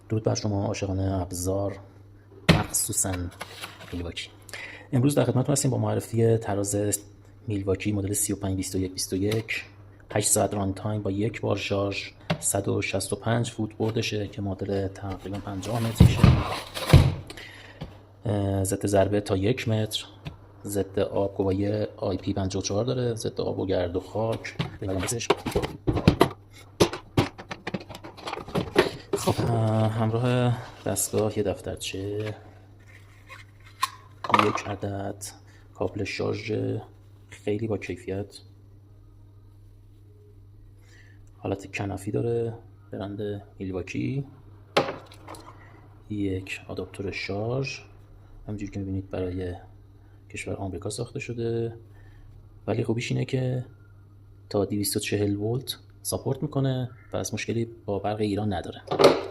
درود بر شما عاشقان ابزار، مخصوصاً میلواکی. امروز در خدمتتون هستیم با معرفی تراز میلواکی مدل 352121 8 ساعت ران تایم با یک بار شارژ، 165 فوت بردشه که معادل تقریبا 50 متر میشه. ضد ضربه تا 1 متر، ضد آب گواهی IP54 داره، ضد آب و گرد و خاک. خب همراه دستگاه یه دفترچه، یک عدد کابل شارژ خیلی با کیفیت، حالت کنفی داره، برند میلواکی، یک آداپتور شارژ همونجوری که میبینید برای کشور آمریکا ساخته شده، ولی خوبیش اینه که تا 240 ولت ساپورت میکنه، پس مشکلی با برق ایران نداره.